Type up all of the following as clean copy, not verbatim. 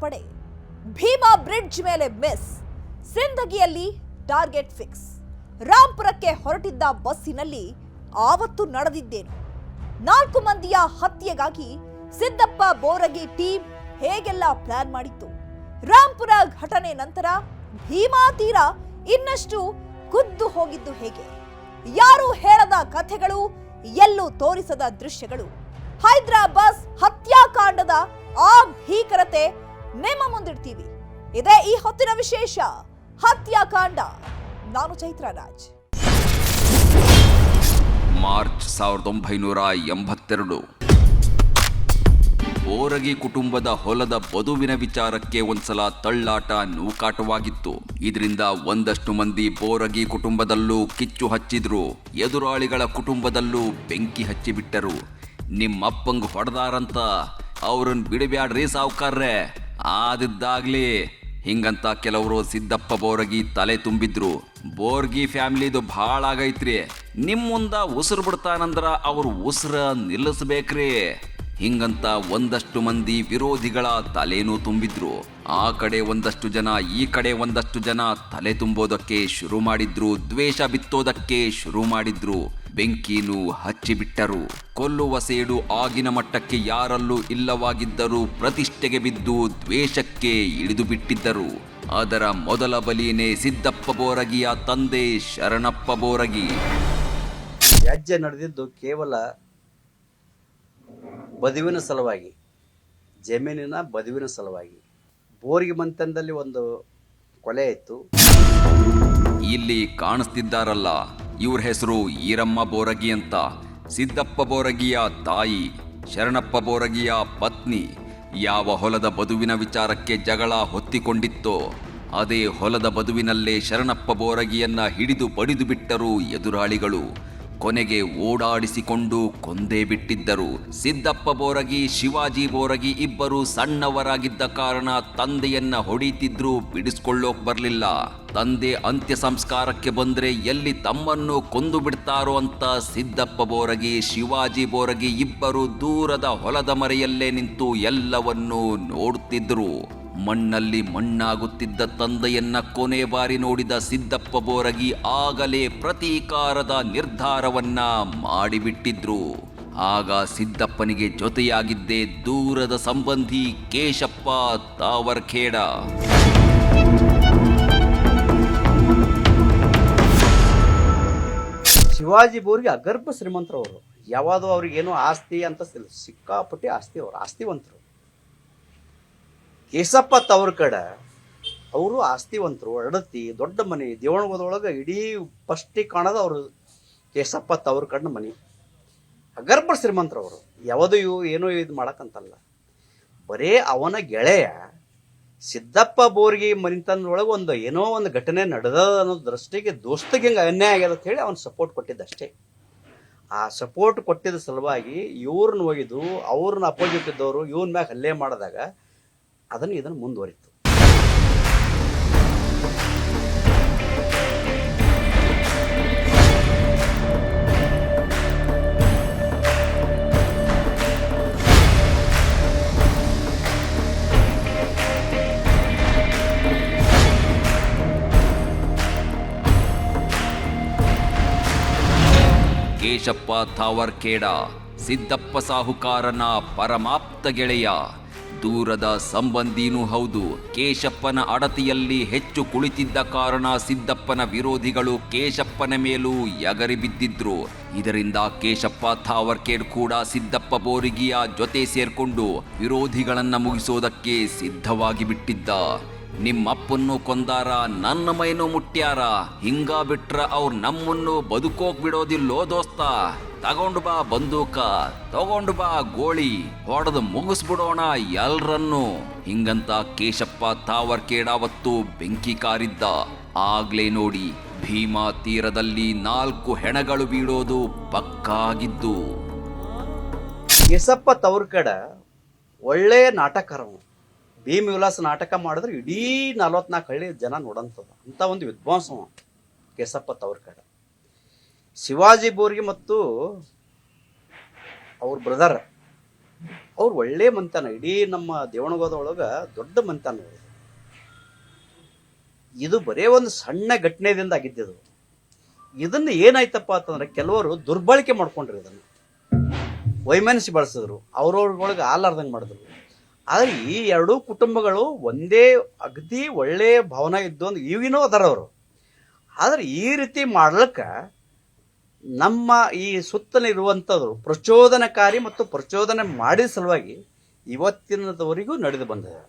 ಪಡೆ. ಭೀಮಾ ಬ್ರಿಡ್ಜ್ ಮೇಲೆ miss, ಸಿಂದಗಿಯಲ್ಲಿ target fix. ರಾಂಪುರಕ್ಕೆ ಹೊರಟಿದ್ದ ಬಸ್ಸಿನಲ್ಲಿ ಆವತ್ತು ನಡೆದಿದ್ದೇನು? 4 ಮಂದಿಯ ಹತ್ಯೆಗಾಗಿ ಸಿದ್ದಪ್ಪ ಬೋರಗಿ ಟೀಮ್ ಹೇಗೆಲ್ಲ ಪ್ಲಾನ್ ಮಾಡಿತ್ತು? ರಾಂಪುರ ಘಟನೆ ನಂತರ ಭೀಮಾ ತೀರ ಇನ್ನಷ್ಟು ಕುದ್ದು ಹೋಗಿದ್ದು ಹೇಗೆ? ಯಾರು ಹೇಳದ ಕಥೆಗಳು, ಎಲ್ಲೂ ತೋರಿಸದ ದೃಶ್ಯಗಳು. ಹೈದರಾಬಾದ್ ಹತ್ಯಾಕಾಂಡದ ಆ ಭೀಕರತೆ ನಿಮ್ಮ ಮುಂದಿಡ್ತೀವಿ. ಇದೇ ಈ ಹೊತ್ತಿನ ವಿಶೇಷ ಹತ್ಯಾಕಾಂಡ. ನಾನು ಚೈತ್ರ ರಾಜ್. ಮಾರ್ಚ್ 1982. ಬೋರಗಿ ಕುಟುಂಬದ ಹೊಲದ ಬದುವಿನ ವಿಚಾರಕ್ಕೆ ಒಂದ್ಸಲ ತಳ್ಳಾಟ ನೂಕಾಟವಾಗಿತ್ತು. ಇದರಿಂದ ಒಂದಷ್ಟು ಮಂದಿ ಬೋರಗಿ ಕುಟುಂಬದಲ್ಲೂ ಕಿಚ್ಚು ಹಚ್ಚಿದ್ರು, ಎದುರಾಳಿಗಳ ಕುಟುಂಬದಲ್ಲೂ ಬೆಂಕಿ ಹಚ್ಚಿಬಿಟ್ಟರು. ನಿಮ್ಮಪ್ಪಂಗ್ ಹೊಡೆದಾರಂತ ಅವ್ರನ್ನ ಬಿಡಬ್ಯಾಡ್ರಿ ಸಾವ್ಕಾರ್ರೆ, ಆದಿದ್ದಾಗ್ಲಿ ಹಿಂಗಂತ ಕೆಲವರು ಸಿದ್ದಪ್ಪ ಬೋರಗಿ ತಲೆ ತುಂಬಿದ್ರು. ಬೋರ್ಗಿ ಫ್ಯಾಮಿಲಿದು ಭಾಳ ಆಗೈತ್ರಿ, ನಿಮ್ಮ ಮುಂದ ಉಸಿರು ಬಿಡ್ತಾನಂದ್ರ ಅವ್ರ ಉಸಿರ ನಿಲ್ಲಿಸ್ಬೇಕ್ರಿ ಹಿಂಗಂತ ಒಂದಷ್ಟು ಮಂದಿ ವಿರೋಧಿಗಳ ತಲೆನೂ ತುಂಬಿದ್ರು. ಆ ಕಡೆ ಒಂದಷ್ಟು ಜನ, ಈ ಕಡೆ ಒಂದಷ್ಟು ಜನ ತಲೆ ತುಂಬೋದಕ್ಕೆ ಶುರು ಮಾಡಿದ್ರು, ದ್ವೇಷ ಬಿತ್ತೋದಕ್ಕೆ ಶುರು ಮಾಡಿದ್ರು, ಬೆಂಕಿನೂ ಹಚ್ಚಿಬಿಟ್ಟರು. ಕೊಲ್ಲುವ ಸೇಡು ಆಗಿನ ಮಟ್ಟಕ್ಕೆ ಯಾರಲ್ಲೂ ಇಲ್ಲವಾಗಿದ್ದರೂ ಪ್ರತಿಷ್ಠೆಗೆ ಬಿದ್ದು ದ್ವೇಷಕ್ಕೆ ಇಳಿದು ಬಿಟ್ಟಿದ್ದರು. ಅದರ ಮೊದಲ ಬಲಿನೇ ಸಿದ್ದಪ್ಪ ಬೋರಗಿಯ ತಂದೆ ಶರಣಪ್ಪ ಬೋರಗಿ. ವ್ಯಾಜ್ಯ ನಡೆದಿದ್ದು ಕೇವಲ ಬದುವಿನ ಸಲುವಾಗಿ, ಜಮೀನಿನ ಬದುವಿನ ಸಲುವಾಗಿ. ಬೋರ್ಗಿ ಮಂತನದಲ್ಲಿ ಒಂದು ಕೊಲೆ ಇತ್ತು. ಇಲ್ಲಿ ಕಾಣಿಸ್ತಿದ್ದಾರಲ್ಲ, ಇವ್ರ ಹೆಸರು ಈರಮ್ಮ ಬೋರಗಿ ಅಂತ. ಸಿದ್ದಪ್ಪ ಬೋರಗಿಯ ತಾಯಿ, ಶರಣಪ್ಪ ಬೋರಗಿಯ ಪತ್ನಿ. ಯಾವ ಹೊಲದ ಬದುವಿನ ವಿಚಾರಕ್ಕೆ ಜಗಳ ಹೊತ್ತಿಕೊಂಡಿತ್ತೋ ಅದೇ ಹೊಲದ ಬದುವಿನಲ್ಲೇ ಶರಣಪ್ಪ ಬೋರಗಿಯನ್ನ ಹಿಡಿದು ಬಡಿದು ಬಿಟ್ಟರು ಎದುರಾಳಿಗಳು. ಕೊನೆಗೆ ಓಡಾಡಿಸಿಕೊಂಡು ಕೊಂದೇ ಬಿಟ್ಟಿದ್ದರು. ಸಿದ್ದಪ್ಪ ಬೋರಗಿ, ಶಿವಾಜಿ ಬೋರಗಿ ಇಬ್ಬರು ಸಣ್ಣವರಾಗಿದ್ದ ಕಾರಣ ತಂದೆಯನ್ನ ಹೊಡಿತಿದ್ರು, ಬಿಡಿಸ್ಕೊಳ್ಳೋಕ್ ಬರಲಿಲ್ಲ. ತಂದೆ ಅಂತ್ಯ ಸಂಸ್ಕಾರಕ್ಕೆ ಬಂದ್ರೆ ಎಲ್ಲಿ ತಮ್ಮನ್ನು ಕೊಂದು ಬಿಡ್ತಾರೋ ಅಂತ ಸಿದ್ದಪ್ಪ ಬೋರಗಿ, ಶಿವಾಜಿ ಬೋರಗಿ ಇಬ್ಬರು ದೂರದ ಹೊಲದ ಮರೆಯಲ್ಲೇ ನಿಂತು ಎಲ್ಲವನ್ನೂ ನೋಡುತ್ತಿದ್ರು. ಮಣ್ಣಲ್ಲಿ ಮಣ್ಣಾಗುತ್ತಿದ್ದ ತಂದೆಯನ್ನ ಕೊನೆ ಬಾರಿ ನೋಡಿದ ಸಿದ್ದಪ್ಪ ಬೋರಗಿ ಆಗಲೇ ಪ್ರತೀಕಾರದ ನಿರ್ಧಾರವನ್ನ ಮಾಡಿಬಿಟ್ಟಿದ್ರು. ಆಗ ಸಿದ್ದಪ್ಪನಿಗೆ ಜೊತೆಯಾಗಿದ್ದೇ ದೂರದ ಸಂಬಂಧಿ ಕೇಶಪ್ಪ ತಾವರ್ಖೇಡ. ಶಿವಾಜಿ ಬೋರ್ಗಿ ಅಗರ್ಭ ಶ್ರೀಮಂತರವರು. ಯಾವುದು ಅವ್ರಿಗೇನು ಆಸ್ತಿ ಅಂತ ಸಿಕ್ಕಾಪಟ್ಟಿ ಆಸ್ತಿ, ಅವರು ಆಸ್ತಿವಂತರು. ಕೇಶಪ್ಪ ತವರ್ಕಡ ಅವರು ಆಸ್ತಿವಂತರು, ಅಡತಿ, ದೊಡ್ಡ ಮನೆ, ದೇವಣಗೊಳಗೆ ಇಡೀ ಫಸ್ಟಿಗೆ ಕಾಣೋದು ಅವರು ಕೇಶಪ್ಪ ತವರ್ಕಡ್ನ ಮನೆ. ಅಗರ್ಭ ಶ್ರೀಮಂತರವರು. ಯಾವುದು ಏನೋ ಇದು ಮಾಡಕ್ಕಂತಲ್ಲ, ಬರೇ ಅವನ ಗೆಳೆಯ ಸಿದ್ದಪ್ಪ ಬೋರ್ಗಿ ಮನಿತನದೊಳಗೆ ಏನೋ ಒಂದು ಘಟನೆ ನಡೆದ ಅನ್ನೋ ದೃಷ್ಟಿಗೆ ದೋಸ್ತಿಗೆ ಹಿಂಗೆ ಅನ್ಯಾಯ ಆಗ್ಯದ ಅಂತ ಹೇಳಿ ಅವನು ಸಪೋರ್ಟ್ ಕೊಟ್ಟಿದ್ದಷ್ಟೇ. ಆ ಸಪೋರ್ಟ್ ಕೊಟ್ಟಿದ್ದ ಸಲುವಾಗಿ ಇವ್ರನ್ನ ಒಯ್ದು ಅವ್ರನ್ನ ಅಪೋಸಿಟ್ ಇದ್ದವರು ಇವನ್ ಮ್ಯಾಗ ಹಲ್ಲೆ ಮಾಡಿದಾಗ ಇದನ್ನು ಮುಂದುವರಿತು. ಕೇಶಪ್ಪ ತಾವರ್ಖೇಡ ಸಿದ್ದಪ್ಪ ಸಾಹುಕಾರನ ಪರಮಾಪ್ತ ಗೆಳೆಯ, ದೂರದ ಸಂಬಂಧಿನೂ ಹೌದು. ಕೇಶಪ್ಪನ ಅಡತಿಯಲ್ಲಿ ಹೆಚ್ಚು ಕುಳಿತಿದ್ದ ಕಾರಣ ಸಿದ್ದಪ್ಪನ ವಿರೋಧಿಗಳು ಕೇಶಪ್ಪನ ಮೇಲೂ ಎಗರಿ ಬಿದ್ದಿದ್ರು. ಇದರಿಂದ ಕೇಶಪ್ಪ ತಾವರ್ಖೇಡ್ ಕೂಡ ಸಿದ್ದಪ್ಪ ಬೋರಗಿಯ ಜೊತೆ ಸೇರ್ಕೊಂಡು ವಿರೋಧಿಗಳನ್ನ ಮುಗಿಸೋದಕ್ಕೆ ಸಿದ್ಧವಾಗಿ ಬಿಟ್ಟಿದ್ದ. ನಿಮ್ಮಪ್ಪನ್ನು ಕೊಂದಾರ, ನನ್ನ ಮೈನೂ ಮುಟ್ಟ್ಯಾರ, ಹಿಂಗ ಬಿಟ್ರ ಅವ್ರು ನಮ್ಮನ್ನು ಬದುಕೋಕ್ ಬಿಡೋದಿಲ್ಲೋ ದೋಸ್ತ, ತಗೊಂಡು ಬಾ ಬಂದೂಕ, ತಗೊಂಡು ಬಾ ಗೋಳಿ, ಹೊಡೆದು ಮುಗಿಸ್ಬಿಡೋಣ ಎಲ್ರನ್ನು ಹಿಂಗಂತ ಕೇಶಪ್ಪ ತಾವರ್ಖೇಡ ಅವತ್ತು ಬೆಂಕಿ ಕಾರಿದ್ದ. ಆಗ್ಲೇ ನೋಡಿ ಭೀಮಾ ತೀರದಲ್ಲಿ 4 ಹೆಣಗಳು ಬೀಳೋದು ಪಕ್ಕಾಗಿದ್ದು. ಕೇಶಪ್ಪ ತವರ್ಖೇಡ ಒಳ್ಳೆ ನಾಟಕರವ. ಭೀಮ ವಿಲಾಸ ನಾಟಕ ಮಾಡಿದ್ರೆ ಇಡೀ 44 ಹಳ್ಳಿ ಜನ ನೋಡಂಥದ್ದು ಅಂತ ಒಂದು ವಿದ್ವಾಂಸವ ಕೇಶಪ್ಪ ತವರ್ಖೇಡ. ಶಿವಾಜಿ ಬೋರ್ಗಿ ಮತ್ತು ಅವ್ರ ಬ್ರದರ್ ಅವ್ರು ಒಳ್ಳೆ ಮಂತಾನ, ಇಡೀ ನಮ್ಮ ದೇವಣಗೋದ ಒಳಗೆ ದೊಡ್ಡ ಮಂತಾನ. ಇದು ಬರೇ ಒಂದು ಸಣ್ಣ ಘಟನೆಯಿಂದ ಆಗಿದ್ದು. ಇದನ್ನು ಏನಾಯ್ತಪ್ಪ ಅಂತಂದ್ರೆ ಕೆಲವರು ದುರ್ಬಳಕೆ ಮಾಡ್ಕೊಂಡ್ರಿ, ಇದನ್ನು ವೈಮನಸ್ಸಿ ಬಳಸಿದ್ರು, ಅವ್ರವ್ರೊಳಗೆ ಆಲಾರ್ದಂಗೆ ಮಾಡಿದ್ರು. ಆದರೆ ಈ ಎರಡೂ ಕುಟುಂಬಗಳು ಒಂದೇ ಅಗದಿ ಒಳ್ಳೆ ಭಾವನೆ ಇದ್ದು ಈಗಿನೂ ಅದಾರ ಅವರು. ಆದರೆ ಈ ರೀತಿ ಮಾಡ್ಲಿಕ್ಕೆ ನಮ್ಮ ಈ ಸುತ್ತಲಿರುವಂಥದ್ದು ಪ್ರಚೋದನಕಾರಿ ಮತ್ತು ಪ್ರಚೋದನೆ ಮಾಡಿದ ಸಲುವಾಗಿ ಇವತ್ತಿನದವರೆಗೂ ನಡೆದು ಬಂದಿದೆ.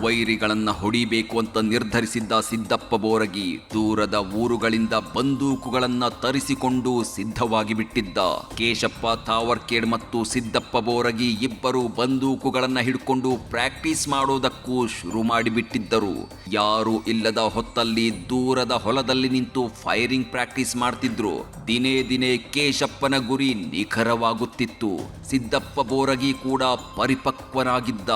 ವೈರಿಗಳನ್ನ ಹೊಡಿಬೇಕು ಅಂತ ನಿರ್ಧರಿಸಿದ್ದ ಸಿದ್ದಪ್ಪ ಬೋರಗಿ ದೂರದ ಊರುಗಳಿಂದ ಬಂದೂಕುಗಳನ್ನ ತರಿಸಿಕೊಂಡು ಸಿದ್ಧವಾಗಿ ಬಿಟ್ಟಿದ್ದ. ಕೇಶಪ್ಪ ತಾವರ್ಕೇಡ್ ಮತ್ತು ಸಿದ್ದಪ್ಪ ಬೋರಗಿ ಇಬ್ಬರು ಬಂದೂಕುಗಳನ್ನ ಹಿಡ್ಕೊಂಡು ಪ್ರಾಕ್ಟೀಸ್ ಮಾಡೋದಕ್ಕೂ ಶುರು ಮಾಡಿಬಿಟ್ಟಿದ್ದರು. ಯಾರು ಇಲ್ಲದ ಹೊತ್ತಲ್ಲಿ ದೂರದ ಹೊಲದಲ್ಲಿ ನಿಂತು ಫೈರಿಂಗ್ ಪ್ರಾಕ್ಟೀಸ್ ಮಾಡ್ತಿದ್ರು. ದಿನೇ ದಿನೇ ಕೇಶಪ್ಪನ ಗುರಿ ನಿಖರವಾಗುತ್ತಿತ್ತು. ಸಿದ್ದಪ್ಪ ಬೋರಗಿ ಕೂಡ ಪರಿಪಕ್ವನಾಗಿದ್ದ.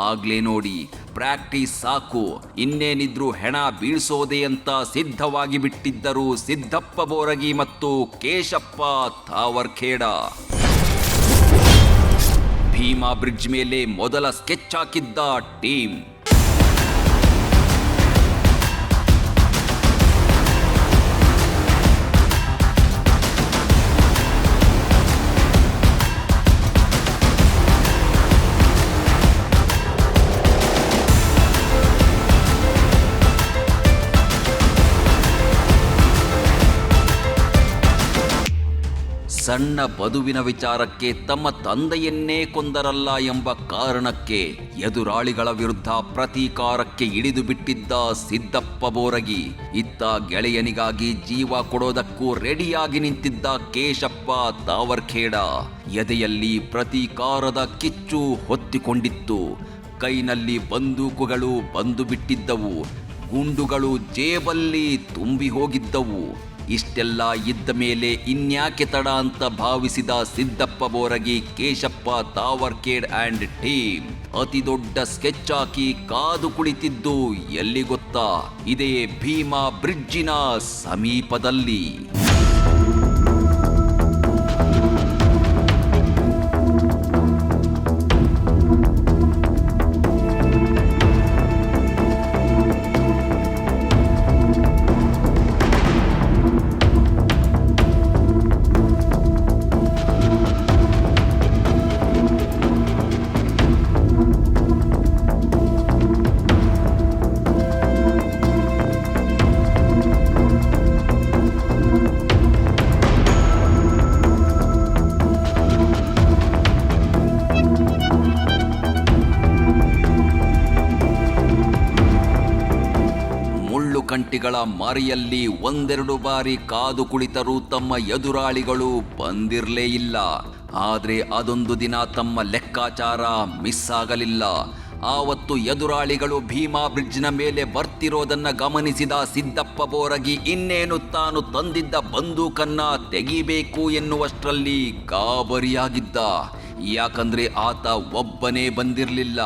ಆಗ್ಲೇ ನೋಡಿ, ಪ್ರಾಕ್ಟೀಸ್ ಸಾಕು, ಇನ್ನೇನಿದ್ರು ಹೆಣ ಬೀಳ್ಸೋದೆ ಅಂತ ಸಿದ್ಧವಾಗಿ ಬಿಟ್ಟಿದ್ದರು ಸಿದ್ದಪ್ಪ ಬೋರಗಿ ಮತ್ತು ಕೇಶಪ್ಪ ತಾವರ್ಖೇಡ. ಭೀಮಾ ಬ್ರಿಡ್ಜ್ ಮೇಲೆ ಮೊದಲ ಸ್ಕೆಚ್ ಹಾಕಿದ್ದ ಟೀಮ್. ಸಣ್ಣ ಬದುವಿನ ವಿಚಾರಕ್ಕೆ ತಮ್ಮ ತಂದೆಯನ್ನೇ ಕೊಂದರಲ್ಲ ಎಂಬ ಕಾರಣಕ್ಕೆ ಎದುರಾಳಿಗಳ ವಿರುದ್ಧ ಪ್ರತೀಕಾರಕ್ಕೆ ಇಳಿದು ಬಿಟ್ಟಿದ್ದ ಸಿದ್ದಪ್ಪ ಬೋರಗಿ. ಇತ್ತ ಗೆಳೆಯನಿಗಾಗಿ ಜೀವ ಕೊಡೋದಕ್ಕೂ ರೆಡಿಯಾಗಿ ನಿಂತಿದ್ದ ಕೇಶಪ್ಪ ತಾವರ್ಖೇಡ. ಎದೆಯಲ್ಲಿ ಪ್ರತೀಕಾರದ ಕಿಚ್ಚು ಹೊತ್ತಿಕೊಂಡಿತ್ತು. ಕೈನಲ್ಲಿ ಬಂದೂಕುಗಳು ಬಂದು ಬಿಟ್ಟಿದ್ದವು. ಗುಂಡುಗಳು ಜೇಬಲ್ಲಿ ತುಂಬಿ ಹೋಗಿದ್ದವು. ಇಷ್ಟೆಲ್ಲ ಇದ್ದ ಮೇಲೆ ಇನ್ಯಾಕೆ ತಡ ಅಂತ ಭಾವಿಸಿದ ಸಿದ್ದಪ್ಪ ಬೋರಗಿ, ಕೇಶಪ್ಪ ತಾವರ್ಕೇಡ್ ಆ್ಯಂಡ್ ಟೀಮ್ ಅತಿ ದೊಡ್ಡ ಸ್ಕೆಚ್ ಹಾಕಿ ಕಾದು ಕುಳಿತಿದ್ದು ಎಲ್ಲಿ ಗೊತ್ತಾ? ಇದೇ ಭೀಮಾ ಬ್ರಿಡ್ಜಿನ ಸಮೀಪದಲ್ಲಿ. ಕಂಟಿಗಳ ಮಾರಿಯಲ್ಲಿ ಒಂದೆರಡು ಬಾರಿ ಕಾದು ಕುಳಿತರೂ ತಮ್ಮ ಎದುರಾಳಿಗಳು ಬಂದಿರಲೇ ಇಲ್ಲ. ಆದರೆ ಅದೊಂದು ದಿನ ತಮ್ಮ ಲೆಕ್ಕಾಚಾರ ಮಿಸ್ ಆಗಲಿಲ್ಲ. ಆವತ್ತು ಎದುರಾಳಿಗಳು ಭೀಮಾ ಬ್ರಿಡ್ಜ್ನ ಮೇಲೆ ಬರ್ತಿರೋದನ್ನ ಗಮನಿಸಿದ ಸಿದ್ದಪ್ಪ ಬೋರಗಿ ಇನ್ನೇನು ತಾನು ತಂದಿದ್ದ ಬಂದೂಕನ್ನ ತೆಗಿಬೇಕು ಎನ್ನುವಷ್ಟರಲ್ಲಿ ಗಾಬರಿಯಾಗಿದ್ದ. ಯಾಕಂದ್ರೆ ಆತ ಒಬ್ಬನೇ ಬಂದಿರಲಿಲ್ಲ.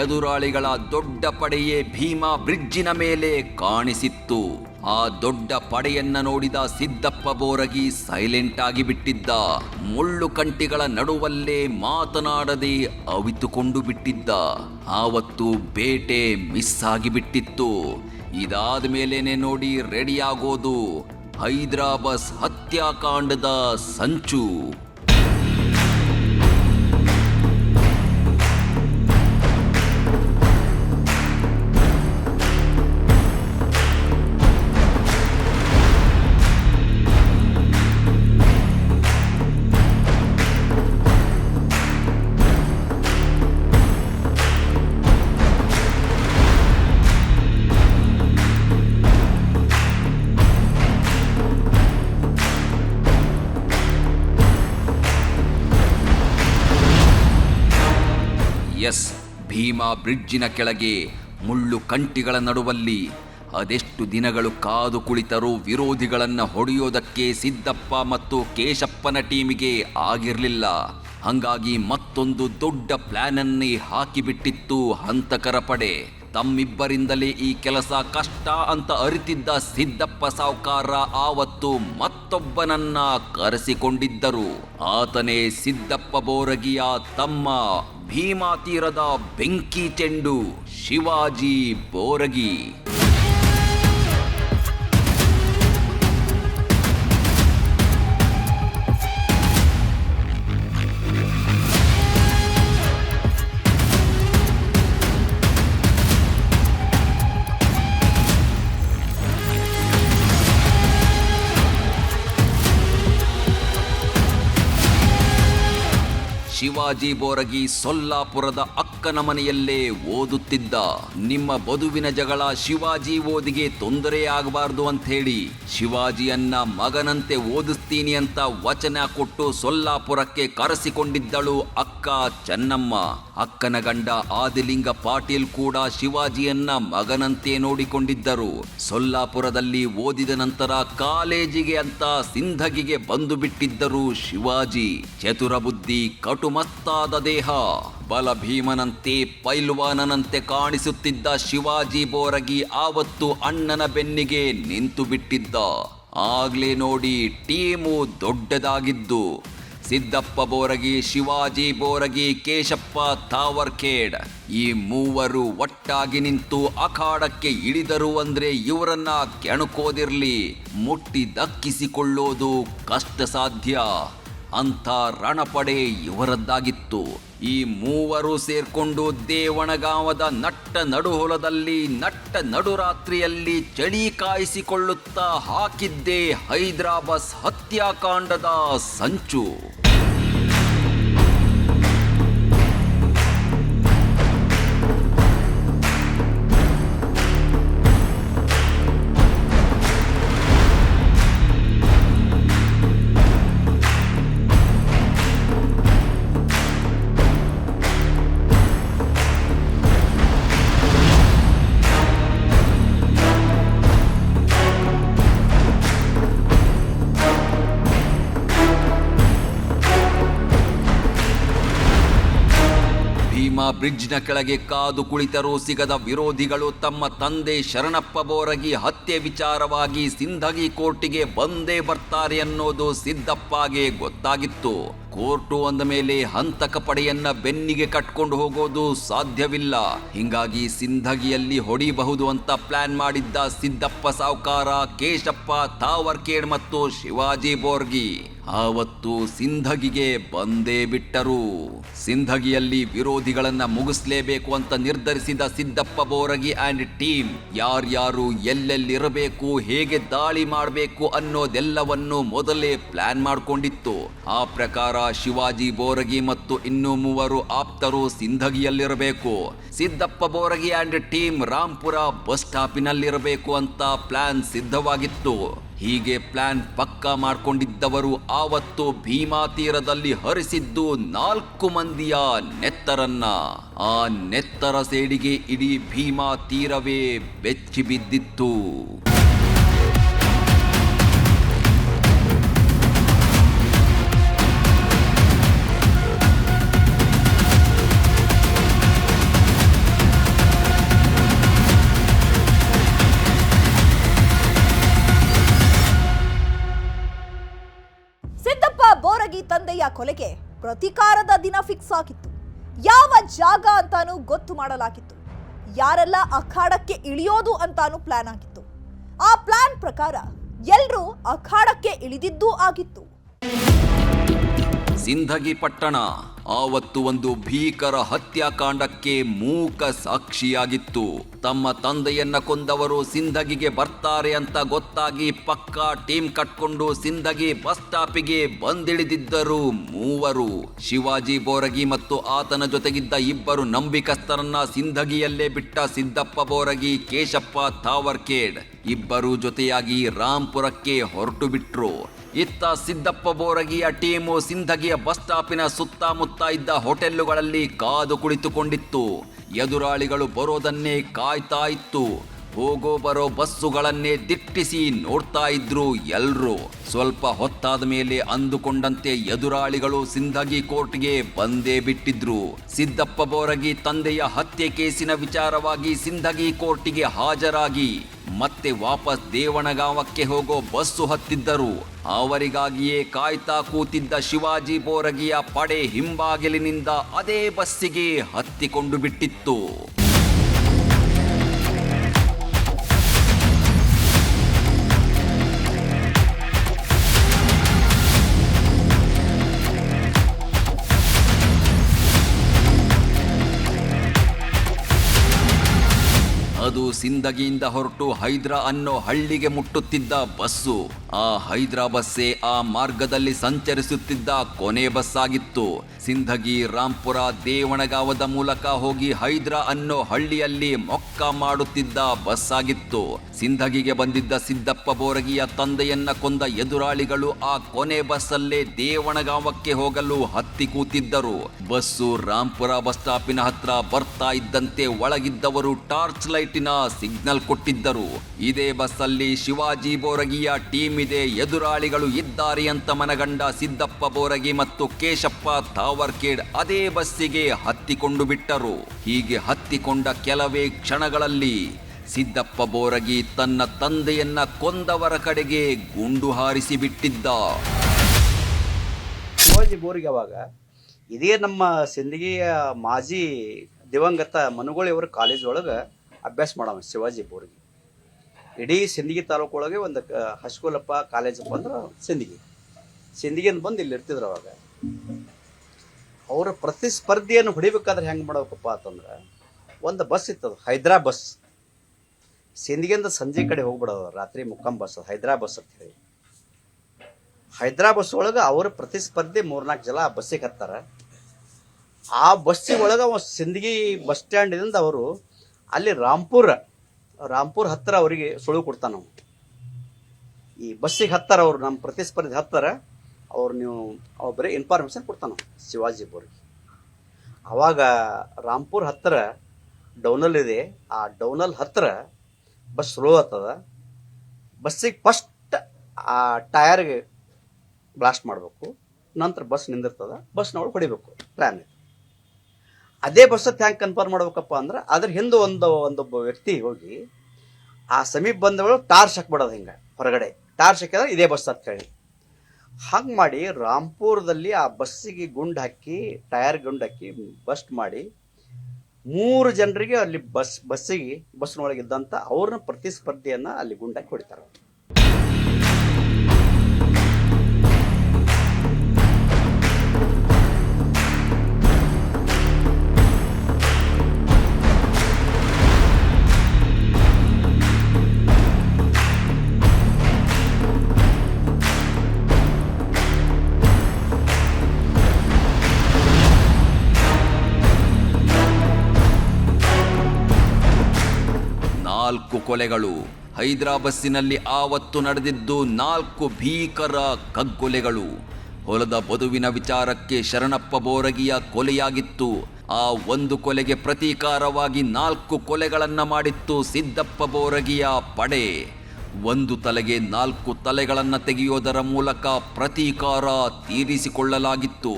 ಎದುರಾಳಿಗಳ ದೊಡ್ಡ ಪಡೆಯೇ ಭೀಮಾ ಬ್ರಿಡ್ಜಿನ ಮೇಲೆ ಕಾಣಿಸಿತ್ತು. ಆ ದೊಡ್ಡ ಪಡೆಯನ್ನ ನೋಡಿದ ಸಿದ್ದಪ್ಪ ಬೋರಗಿ ಸೈಲೆಂಟ್ ಆಗಿ ಬಿಟ್ಟಿದ್ದ. ಮುಳ್ಳು ಕಂಟಿಗಳ ನಡುವಲ್ಲೇ ಮಾತನಾಡದೆ ಅವಿತುಕೊಂಡು ಬಿಟ್ಟಿದ್ದ. ಆವತ್ತು ಬೇಟೆ ಮಿಸ್ ಆಗಿಬಿಟ್ಟಿತ್ತು. ಇದಾದ ಮೇಲೇನೆ ನೋಡಿ ರೆಡಿಯಾಗೋದು ಹೈದರಾಬಾದ್ ಹತ್ಯಾಕಾಂಡದ ಸಂಚು. ಎಸ್, ಭೀಮಾ ಬ್ರಿಡ್ಜಿನ ಕೆಳಗೆ ಮುಳ್ಳು ಕಂಟಿಗಳ ನಡುವಲ್ಲಿ ಅದೆಷ್ಟು ದಿನಗಳು ಕಾದು ಕುಳಿತರೂ ವಿರೋಧಿಗಳನ್ನು ಹೊಡೆಯೋದಕ್ಕೆ ಸಿದ್ದಪ್ಪ ಮತ್ತು ಕೇಶಪ್ಪನ ಟೀಮಿಗೆ ಆಗಿರಲಿಲ್ಲ. ಹಾಗಾಗಿ ಮತ್ತೊಂದು ದೊಡ್ಡ ಪ್ಲಾನನ್ನೇ ಹಾಕಿಬಿಟ್ಟಿತ್ತು ಹಂತಕರ ಪಡೆ. ತಮ್ಮಿಬ್ಬರಿಂದಲೇ ಈ ಕೆಲಸ ಕಷ್ಟ ಅಂತ ಅರಿತಿದ್ದ ಸಿದ್ದಪ್ಪ ಸಾವ್ಕಾರ ಆವತ್ತು ಮತ್ತೊಬ್ಬನನ್ನ ಕರೆಸಿಕೊಂಡಿದ್ದರು. ಆತನೇ ಸಿದ್ದಪ್ಪ ಬೋರಗಿಯ ತಮ್ಮ, ಭೀಮಾ ತೀರದ ಬೆಂಕಿ ಚೆಂಡು ಶಿವಾಜಿ ಬೋರಗಿ. ಶಿವಾಜಿ ಬೋರಗಿ ಸೊಲ್ಲಾಪುರದ ಅಕ್ಕನ ಮನೆಯಲ್ಲೇ ಓದುತ್ತಿದ್ದ. ನಿಮ್ಮ ಬದುವಿನ ಜಗಳ ಶಿವಾಜಿ ಓದಿಗೆ ತೊಂದರೆ ಆಗಬಾರ್ದು ಅಂತ ಹೇಳಿ ಶಿವಾಜಿಯನ್ನ ಮಗನಂತೆ ಓದಿಸ್ತೀನಿ ಅಂತ ವಚನ ಕೊಟ್ಟು ಸೊಲ್ಲಾಪುರಕ್ಕೆ ಕರೆಸಿಕೊಂಡಿದ್ದಳು ಅಕ್ಕ ಚೆನ್ನಮ್ಮ. ಅಕ್ಕನ ಗಂಡ ಆದಿಲಿಂಗ ಪಾಟೀಲ್ ಕೂಡ ಶಿವಾಜಿಯನ್ನ ಮಗನಂತೆ ನೋಡಿಕೊಂಡಿದ್ದರು. ಸೊಲ್ಲಾಪುರದಲ್ಲಿ ಓದಿದ ನಂತರ ಕಾಲೇಜಿಗೆ ಅಂತ ಸಿಂಧಗಿಗೆ ಬಂದು ಬಿಟ್ಟಿದ್ದರು ಶಿವಾಜಿ. ಚತುರ ಬುದ್ಧಿ, ಕಟುಮಸ್ತಾದ ದೇಹ, ಬಲ ಭೀಮನಂತೆ ಪೈಲ್ವಾನನಂತೆ ಕಾಣಿಸುತ್ತಿದ್ದ ಶಿವಾಜಿ ಬೋರಗಿ ಆವತ್ತು ಅಣ್ಣನ ಬೆನ್ನಿಗೆ ನಿಂತು ಬಿಟ್ಟಿದ್ದ. ಆಗ್ಲೇ ನೋಡಿ ಟೀಮು ದೊಡ್ಡದಾಗಿದ್ದು. ಸಿದ್ದಪ್ಪ ಬೋರಗಿ, ಶಿವಾಜಿ ಬೋರಗಿ, ಕೇಶಪ್ಪ ತಾವರ್ಖೇಡ್ ಈ ಮೂವರು ಒಟ್ಟಾಗಿ ನಿಂತು ಅಖಾಡಕ್ಕೆ ಇಳಿದರು ಅಂದ್ರೆ ಇವರನ್ನ ಕೆಣಕೋದಿರ್ಲಿ, ಮುಟ್ಟಿ ದಕ್ಕಿಸಿಕೊಳ್ಳೋದು ಕಷ್ಟ ಸಾಧ್ಯ. ಅಂಥ ರಣಪಡೆ ಇವರದ್ದಾಗಿತ್ತು. ಈ ಮೂವರು ಸೇರ್ಕೊಂಡು ದೇವಣಗಾಂವದ ನಟ್ಟ ನಡುಹೊಲದಲ್ಲಿ ನಟ್ಟ ನಡುರಾತ್ರಿಯಲ್ಲಿ ಚಳಿ ಕಾಯಿಸಿಕೊಳ್ಳುತ್ತಾ ಹಾಕಿದ್ದೇ ಹೈದರಾಬಾದ್ ಹತ್ಯಾಕಾಂಡದ ಸಂಚು. ಬ್ರಿಡ್ಜ್ನ ಕೆಳಗೆ ಕಾದು ಕುಳಿತರೂ ಸಿಗದ ವಿರೋಧಿಗಳು ತಮ್ಮ ತಂದೆ ಶರಣಪ್ಪ ಬೋರಗಿ ಹತ್ಯೆ ವಿಚಾರವಾಗಿ ಸಿಂಧಗಿ ಕೋರ್ಟಿಗೆ ಬಂದೇ ಬರ್ತಾರೆ ಅನ್ನೋದು ಸಿದ್ದಪ್ಪಗೆ ಗೊತ್ತಾಗಿತ್ತು. ಕೋರ್ಟು ಅಂದ ಮೇಲೆ ಹಂತಕ ಪಡೆಯನ್ನ ಬೆನ್ನಿಗೆ ಕಟ್ಕೊಂಡು ಹೋಗೋದು ಸಾಧ್ಯವಿಲ್ಲ. ಹಿಂಗಾಗಿ ಸಿಂಧಗಿಯಲ್ಲಿ ಹೊಡಿಬಹುದು ಅಂತ ಪ್ಲಾನ್ ಮಾಡಿದ್ದ ಸಿದ್ದಪ್ಪ ಸಾವ್ಕಾರ, ಕೇಶಪ್ಪ ತಾವರ್ಖೇಡ್ ಮತ್ತು ಶಿವಾಜಿ ಬೋರ್ಗಿ ಆವತ್ತು ಸಿಂಧಗಿಗೆ ಬಂದೇ ಬಿಟ್ಟರು. ಸಿಂಧಗಿಯಲ್ಲಿ ವಿರೋಧಿಗಳನ್ನ ಮುಗಿಸ್ಲೇಬೇಕು ಅಂತ ನಿರ್ಧರಿಸಿದ ಸಿದ್ದಪ್ಪ ಬೋರಗಿ ಅಂಡ್ ಟೀಮ್ ಯಾರ್ಯಾರು ಎಲ್ಲೆಲ್ಲಿರಬೇಕು, ಹೇಗೆ ದಾಳಿ ಮಾಡಬೇಕು ಅನ್ನೋದೆಲ್ಲವನ್ನು ಮೊದಲೇ ಪ್ಲಾನ್ ಮಾಡಿಕೊಂಡಿತ್ತು. ಆ ಪ್ರಕಾರ ಶಿವಾಜಿ ಬೋರಗಿ ಮತ್ತು ಇನ್ನೂ ಮೂವರು ಆಪ್ತರು ಸಿಂಧಗಿಯಲ್ಲಿರಬೇಕು. Siddappa Boragi and team Rampura bus ಸ್ಟಾಪಿನಲ್ಲಿರಬೇಕು ಅಂತ ಪ್ಲಾನ್ ಸಿದ್ಧವಾಗಿತ್ತು. ಹೀಗೆ ಪ್ಲಾನ್ ಪಕ್ಕಾ ಮಾಡಿಕೊಂಡಿದ್ದವರು ಆವತ್ತು ಭೀಮಾ ತೀರದಲ್ಲಿ ಹರಿಸಿದ್ದು 4 ಮಂದಿಯ ನೆತ್ತರನ್ನ. ಆ ನೆತ್ತರ ಸೇಡಿಗೆ ಇಡೀ ಭೀಮಾ ತೀರವೇ ಬೆಚ್ಚಿ ಬಿದ್ದಿತ್ತು. ಬೋರಗಿ ತಂದೆಯ ಕೊಲೆಗೆ ಪ್ರತಿಕಾರದ ದಿನ ಫಿಕ್ಸ್ ಆಗಿತ್ತು. ಯಾವ ಜಾಗ ಅಂತಾನೂ ಗೊತ್ತು ಮಾಡಲಾಗಿತ್ತು. ಯಾರೆಲ್ಲ ಅಖಾಡಕ್ಕೆ ಇಳಿಯೋದು ಅಂತಾನೂ ಪ್ಲಾನ್ ಆಗಿತ್ತು. ಆ ಪ್ಲಾನ್ ಪ್ರಕಾರ ಎಲ್ಲರೂ ಅಖಾಡಕ್ಕೆ ಇಳಿದಿದ್ದೂ ಆಗಿತ್ತು. ಸಿಂಧಗಿ ಪಟ್ಟಣ ಆವತ್ತು ಒಂದು ಭೀಕರ ಹತ್ಯಾಕಾಂಡಕ್ಕೆ ಮೂಕ ಸಾಕ್ಷಿಯಾಗಿತ್ತು. ತಮ್ಮ ತಂದೆಯನ್ನ ಕೊಂದವರು ಸಿಂಧಗಿಗೆ ಬರ್ತಾರೆ ಅಂತ ಗೊತ್ತಾಗಿ ಪಕ್ಕಾ ಟೀಮ್ ಕಟ್ಕೊಂಡು ಸಿಂಧಗಿ ಬಸ್ ಸ್ಟಾಪಿಗೆ ಬಂದಿಳಿದಿದ್ದರು ಮೂವರು. ಶಿವಾಜಿ ಬೋರಗಿ ಮತ್ತು ಆತನ ಜೊತೆಗಿದ್ದ 2 ನಂಬಿಕಸ್ಥರನ್ನ ಸಿಂಧಗಿಯಲ್ಲೇ ಬಿಟ್ಟ ಸಿದ್ದಪ್ಪ ಬೋರಗಿ, ಕೇಶಪ್ಪ ತಾವರ್ಖೇಡ್ ಇಬ್ಬರು ಜೊತೆಯಾಗಿ ರಾಂಪುರಕ್ಕೆ ಹೊರಟು ಬಿಟ್ರು. ಇತ್ತ ಸಿದ್ದಪ್ಪ ಬೋರಗಿಯ ಟೀಮು ಸಿಂಧಗಿಯ ಬಸ್ ಸ್ಟಾಪಿನ ಸುತ್ತಮುತ್ತ ಇದ್ದ ಹೋಟೆಲ್ಲುಗಳಲ್ಲಿ ಕಾದು ಕುಳಿತುಕೊಂಡಿತ್ತು. ಎದುರಾಳಿಗಳು ಬರೋದನ್ನೇ ಕಾಯ್ತಾ ಇತ್ತು. ಹೋಗೋ ಬರೋ ಬಸ್ಸುಗಳನ್ನೇ ದಿಟ್ಟಿಸಿ ನೋಡ್ತಾ ಇದ್ರು ಎಲ್ರು. ಸ್ವಲ್ಪ ಹೊತ್ತಾದ ಮೇಲೆ ಅಂದುಕೊಂಡಂತೆ ಎದುರಾಳಿಗಳು ಸಿಂದಗಿ ಕೋರ್ಟ್ಗೆ ಬಂದೇ ಬಿಟ್ಟಿದ್ರು. ಸಿದ್ದಪ್ಪ ಬೋರಗಿ ತಂದೆಯ ಹತ್ಯೆ ಕೇಸಿನ ವಿಚಾರವಾಗಿ ಸಿಂದಗಿ ಕೋರ್ಟಿಗೆ ಹಾಜರಾಗಿ ಮತ್ತೆ ವಾಪಸ್ ದೇವಣಗಾಂವಕ್ಕೆ ಹೋಗೋ ಬಸ್ಸು ಹತ್ತಿದ್ದರು. ಅವರಿಗಾಗಿಯೇ ಕಾಯ್ತಾ ಕೂತಿದ್ದ ಶಿವಾಜಿ ಬೋರಗಿಯ ಪಡೆ ಹಿಂಬಾಗಿಲಿನಿಂದ ಅದೇ ಬಸ್ಸಿಗೆ ಹತ್ತಿಕೊಂಡು ಬಿಟ್ಟಿತ್ತು. ಅದು ಸಿಂದಗಿಯಿಂದ ಹೊರಟು ಹೈದ್ರಾ ಅನ್ನೋ ಹಳ್ಳಿಗೆ ಮುಟ್ಟುತ್ತಿದ್ದ ಬಸ್ಸು. ಆ ಹೈದ್ರಾ ಬಸ್ಸೇ ಆ ಮಾರ್ಗದಲ್ಲಿ ಸಂಚರಿಸುತ್ತಿದ್ದ ಕೊನೆ ಬಸ್ ಆಗಿತ್ತು. ಸಿಂದಗಿ, ರಾಂಪುರ, ದೇವಣಗಾವದ ಮೂಲಕ ಹೋಗಿ ಹೈದ್ರಾ ಅನ್ನೋ ಹಳ್ಳಿಯಲ್ಲಿ ಮೊಕ್ಕ ಮಾಡುತ್ತಿದ್ದ ಬಸ್ ಆಗಿತ್ತು. ಸಿಂದಗಿಗೆ ಬಂದಿದ್ದ ಸಿದ್ದಪ್ಪ ಬೋರಗಿಯ ತಂದೆಯನ್ನ ಕೊಂದ ಎದುರಾಳಿಗಳು ಆ ಕೊನೆ ಬಸ್ಸಲ್ಲೇ ದೇವಣಗಾವಕ್ಕೆ ಹೋಗಲು ಹತ್ತಿ ಕೂತಿದ್ದರು. ಬಸ್ಸು ರಾಂಪುರ ಬಸ್ ಸ್ಟಾಪಿನ ಹತ್ರ ಬರ್ತಾ ಇದ್ದಂತೆ ಒಳಗಿದ್ದವರು ಟಾರ್ಚ್ ಲೈಟಿನ ಸಿಗ್ನಲ್ ಕೊಟ್ಟಿದ್ದರು. ಇದೇ ಬಸ್ಸಲ್ಲಿ ಶಿವಾಜಿ ಬೋರಗಿಯ ಟೀಮ್ ಇದೆ, ಎದುರಾಳಿಗಳು ಇದ್ದಾರೆ ಅಂತ ಮನಗಂಡ ಸಿದ್ದಪ್ಪ ಬೋರಗಿ ಮತ್ತು ಕೇಶಪ್ಪ ತಾವರ್ಕೇಡ್ ಅದೇ ಬಸ್ಸಿಗೆ ಹತ್ತಿಕೊಂಡು ಬಿಟ್ಟರು. ಹೀಗೆ ಹತ್ತಿಕೊಂಡ ಕೆಲವೇ ಕ್ಷಣಗಳಲ್ಲಿ ಸಿದ್ದಪ್ಪ ಬೋರಗಿ ತನ್ನ ತಂದೆಯನ್ನ ಕೊಂದವರ ಕಡೆಗೆ ಗುಂಡು ಹಾರಿಸಿ ಬಿಟ್ಟಿದ್ದ. ಶಿವಾಜಿ ಬೋರಿಗೆ ಅವಾಗ ಇದೇ ನಮ್ಮ ಸಿಂದಗಿಯ ಮಾಜಿ ದಿವಂಗತ ಮನುಗೋಳಿಯವರ ಕಾಲೇಜ್ ಒಳಗೆ ಅಭ್ಯಾಸ ಮಾಡವ ಶಿವಾಜಿ ಬೋರಿಗೆ. ಇಡೀ ಸಿಂದಗಿ ತಾಲೂಕು ಒಳಗೆ ಒಂದು ಹೈಸ್ಕೂಲಪ್ಪ ಕಾಲೇಜಪ್ಪ ಅಂದ್ರೆ ಸಿಂದಗಿಯಿಂದ ಬಂದು ಇಲ್ಲಿ ಇರ್ತಿದ್ರು. ಅವಾಗ ಅವರ ಪ್ರತಿಸ್ಪರ್ಧಿಯನ್ನು ಹೊಡಿಬೇಕಾದ್ರೆ ಹೆಂಗೆ ಮಾಡ್ಬೇಕಪ್ಪ ಅಂತಂದ್ರೆ ಒಂದು ಬಸ್ ಇತ್ತದು, ಹೈದ್ರಾ ಬಸ್. ಸಿಂದಗಿಯಿಂದ ಸಂಜೆ ಕಡೆ ಹೋಗ್ಬಿಡೋದು, ರಾತ್ರಿ ಮುಕ್ಕಾಂ ಬಸ್, ಹೈದ್ರಾ ಬಸ್ ಅಂತ ಹೇಳಿ. ಹೈದ್ರಾ ಬಸ್ ಒಳಗೆ ಅವ್ರ ಪ್ರತಿಸ್ಪರ್ಧಿ 3-4 ಜನ ಆ ಬಸ್ಸಿಗೆ ಹತ್ತಾರ. ಆ ಬಸ್ಸಿಗೆ ಒಳಗೆ ಸಿಂದಗಿ ಬಸ್ ಸ್ಟ್ಯಾಂಡಿನಿಂದ ಅವರು ಅಲ್ಲಿ ರಾಂಪುರ್ ಹತ್ತಿರ ಅವರಿಗೆ ಸುಳು ಕೊಡ್ತಾನ. ನಾವು ಈ ಬಸ್ಸಿಗೆ ಹತ್ತಾರ, ಅವರು ನಮ್ಮ ಪ್ರತಿಸ್ಪರ್ಧಿ ಹತ್ತಾರ, ಅವ್ರು ಅವ್ರು ಬರೀ ಇನ್ಫಾರ್ಮೇಶನ್ ಕೊಡ್ತಾನ ಶಿವಾಜಿ ಬೋರ್ಗೆ. ಅವಾಗ ರಾಂಪುರ್ ಹತ್ತಿರ ಡೌನಲ್ ಇದೆ, ಆ ಡೌನಲ್ ಹತ್ತಿರ ಬಸ್ ಸ್ಲೋ ಆಗ್ತದ. ಬಸ್ಸಿಗೆ ಫಸ್ಟ್ ಆ ಟಯರ್ಗೆ ಬ್ಲಾಸ್ಟ್ ಮಾಡಬೇಕು, ನಂತರ ಬಸ್ ನಿಂದಿರ್ತದ, ಬಸ್ನೊಳಗೆ ಹೊಡಿಬೇಕು ಪ್ಲ್ಯಾನ್. ಅದೇ ಬಸ್ ಹ್ಯಾಂಗೆ ಕನ್ಫರ್ಮ್ ಮಾಡ್ಬೇಕಪ್ಪ ಅಂದ್ರೆ ಅದ್ರ ಹಿಂದೆ ಒಂದೊಬ್ಬ ವ್ಯಕ್ತಿ ಹೋಗಿ ಆ ಸಮೀಪ ಬಂದವಳು ಟಾರ್ಚ್ ಹಾಕ್ಬಿಡೋದು. ಹಿಂಗೆ ಹೊರಗಡೆ ಟಾರ್ಚ್ ಹಾಕಿದ್ರೆ ಇದೇ ಬಸ್ ಅಂತ ಹೇಳಿ ಹಂಗೆ ಮಾಡಿ ರಾಂಪುರದಲ್ಲಿ ಆ ಬಸ್ಸಿಗೆ ಗುಂಡು ಹಾಕಿ, ಟಯರ್ ಗುಂಡು ಹಾಕಿ ಬಸ್ಟ್ ಮಾಡಿ 3 ಜನರಿಗೆ ಅಲ್ಲಿ ಬಸ್ನೊಳಗಿದ್ದಂಥ ಅವ್ರನ್ನ ಪ್ರತಿಸ್ಪರ್ಧಿಯನ್ನು ಅಲ್ಲಿ ಗುಂಡು ಹಾಕಿ ಹೊಡಿತಾರೆ. ಕೊಲೆಗಳು. ಹೈದ್ರಾ ಬಸ್ಸಿನಲ್ಲಿ ಆವತ್ತು ನಡೆದಿದ್ದು 4 ಭೀಕರ ಕಗ್ಗೊಲೆಗಳು. ಹೊಲದ ಬದುವಿನ ವಿಚಾರಕ್ಕೆ ಶರಣಪ್ಪ ಬೋರಗಿಯ ಕೊಲೆಯಾಗಿತ್ತು. ಆ ಒಂದು ಕೊಲೆಗೆ ಪ್ರತೀಕಾರವಾಗಿ 4 ಕೊಲೆಗಳನ್ನ ಮಾಡಿತ್ತು ಸಿದ್ದಪ್ಪ ಬೋರಗಿಯ ಪಡೆ. ಒಂದು ತಲೆಗೆ 4 ತಲೆಗಳನ್ನು ತೆಗೆಯೋದರ ಮೂಲಕ ಪ್ರತೀಕಾರ ತೀರಿಸಿಕೊಳ್ಳಲಾಗಿತ್ತು.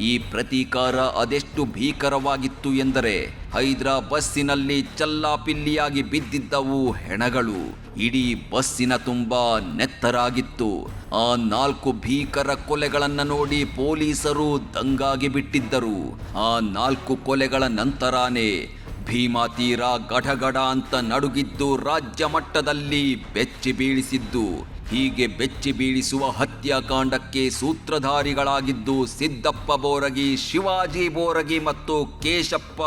ಈ ಪ್ರತೀಕಾರ ಅದೆಷ್ಟು ಭೀಕರವಾಗಿತ್ತು ಎಂದರೆ ಹೈದ್ರಾ ಬಸ್ಸಿನಲ್ಲಿ ಚಲ್ಲಾಪಿಲ್ಲಿಯಾಗಿ ಬಿದ್ದಿದ್ದವು ಹೆಣಗಳು. ಇಡೀ ಬಸ್ಸಿನ ತುಂಬ ನೆತ್ತರಾಗಿತ್ತು. ಆ 4 ಭೀಕರ ಕೊಲೆಗಳನ್ನು ನೋಡಿ ಪೊಲೀಸರು ದಂಗಾಗಿ ಬಿಟ್ಟಿದ್ದರು. ಆ 4 ಕೊಲೆಗಳ ನಂತರಾನೇ ಭೀಮಾ ತೀರ ಗಡಗಡ ಅಂತ ನಡುಗಿದ್ದು ರಾಜ್ಯ ಮಟ್ಟದಲ್ಲಿ ಬೆಚ್ಚಿ ಬೀಳಿಸಿದ್ದು. ಹೀಗೆ ಬೆಚ್ಚಿ ಬೀಳಿಸುವ ಹತ್ಯಾಕಾಂಡಕ್ಕೆ ಸೂತ್ರಧಾರಿಗಳಾಗಿದ್ದು ಸಿದ್ದಪ್ಪ ಬೋರಗಿ, ಶಿವಾಜಿ ಬೋರಗಿ ಮತ್ತು ಕೇಶಪ್ಪ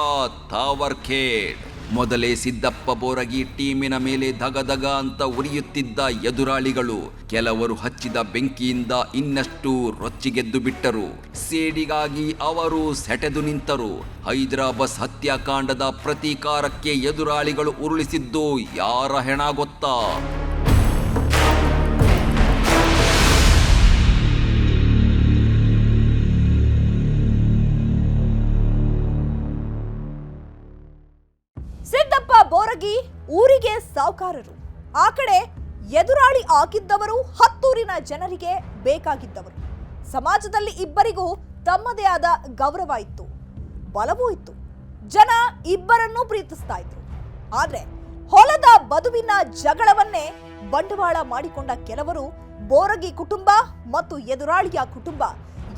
ತಾವರ್ಖೇಡ್. ಮೊದಲೇ ಸಿದ್ದಪ್ಪ ಬೋರಗಿ ಟೀಮಿನ ಮೇಲೆ ಧಗಧಗ ಅಂತ ಉರಿಯುತ್ತಿದ್ದ ಎದುರಾಳಿಗಳು ಕೆಲವರು ಹಚ್ಚಿದ ಬೆಂಕಿಯಿಂದ ಇನ್ನಷ್ಟು ರೊಚ್ಚಿಗೆದ್ದು ಬಿಟ್ಟರು. ಸೇಡಿಗಾಗಿ ಅವರು ಸೆಟೆದು ನಿಂತರು. ಹೈದ್ರಾ ಬಸ್ ಹತ್ಯಾಕಾಂಡದ ಪ್ರತೀಕಾರಕ್ಕೆ ಎದುರಾಳಿಗಳು ಉರುಳಿಸಿದ್ದು ಯಾರ ಹೆಣ ಗೊತ್ತಾ? ಸಿದ್ದಪ್ಪ ಬೋರಗಿ ಬೋರಗಿ ಊರಿಗೆ ಸಾಹುಕಾರರು, ಆ ಕಡೆ ಎದುರಾಳಿ ಆಗಿದ್ದವರು ಹತ್ತೂರಿನ ಜನರಿಗೆ ಬೇಕಾಗಿದ್ದವರು. ಸಮಾಜದಲ್ಲಿ ಇಬ್ಬರಿಗೂ ತಮ್ಮದೇ ಆದ ಗೌರವ ಇತ್ತು, ಬಲವೂ ಇತ್ತು. ಜನ ಇಬ್ಬರನ್ನೂ ಪ್ರೀತಿಸ್ತಾ ಇದ್ರು. ಆದ್ರೆ ಹೊಲದ ಬದುವಿನ ಜಗಳವನ್ನೇ ಬಂಡವಾಳ ಮಾಡಿಕೊಂಡ ಕೆಲವರು ಬೋರಗಿ ಕುಟುಂಬ ಮತ್ತು ಎದುರಾಳಿಯ ಕುಟುಂಬ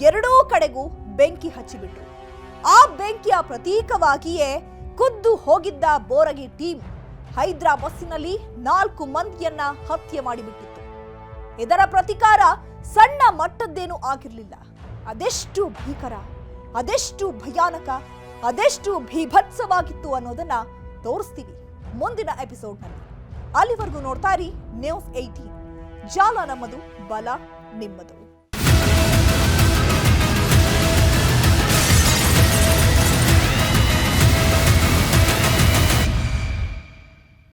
ಎರಡೂ ಕಡೆಗೂ ಬೆಂಕಿ ಹಚ್ಚಿಬಿಟ್ರು. ಆ ಬೆಂಕಿಯ ಪ್ರತೀಕವಾಗಿಯೇ ಖುದ್ದು ಹೋಗಿದ್ದ ಬೋರಗಿ ಟೀಮ್ ಹೈದ್ರಾ ಬಸ್ಸಿನಲ್ಲಿ 4 ಮಂದಿಯನ್ನ ಹತ್ಯೆ ಮಾಡಿಬಿಟ್ಟಿತ್ತು. ಇದರ ಪ್ರತೀಕಾರ ಸಣ್ಣ ಮಟ್ಟದ್ದೇನೂ ಆಗಿರಲಿಲ್ಲ. ಅದೆಷ್ಟು ಭೀಕರ, ಅದೆಷ್ಟು ಭಯಾನಕ, ಅದೆಷ್ಟು ಭೀಭತ್ಸವಾಗಿತ್ತು ಅನ್ನೋದನ್ನ ತೋರಿಸ್ತೀವಿ ಮುಂದಿನ ಎಪಿಸೋಡ್ನಲ್ಲಿ. ಅಲ್ಲಿವರೆಗೂ ನೋಡ್ತಾ ಇರಿ ನ್ಯೂಸ್ 18. ಜಾಲ ನಮ್ಮದು, ಬಲ ನಿಮ್ಮದು.